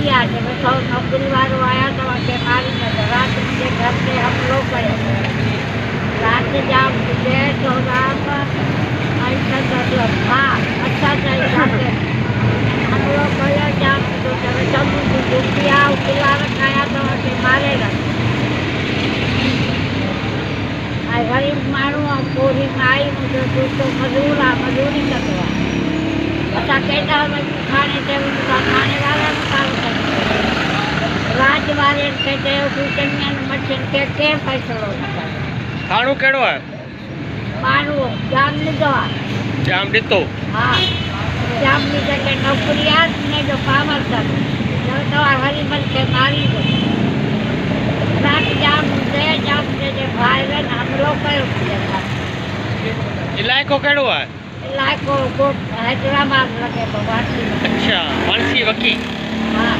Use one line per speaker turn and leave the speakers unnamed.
गया जब सौ नौकरी वालों आया तो के मारी न रात मुझे घर पे हमलों करे रात जाम मुझे तो राम ऐसा तो हाँ अच्छा चाहिए जाते हम लोग गया जाम तो जब सब दुखिया उकिला रखाया तो के मारे रख आई गरीब मारू पूरी माई मुझे तो मजदूरी करवा अच्छा कहता है खाने से खाने वाला राज वाले कहते हैं कि कन्या मच्छर के फैसलो
खाणो केड़ो है
मारू जाम लीधो हाँ जाम लीधे के नौकरी ने जो पावर कर जो तो हरिमल के मारी दो रात जाम दे जे भाई हम लोग
इलाको केड़ो है
इलाको हैदराबाद लगे तो
अच्छा वांसी वकी
हाँ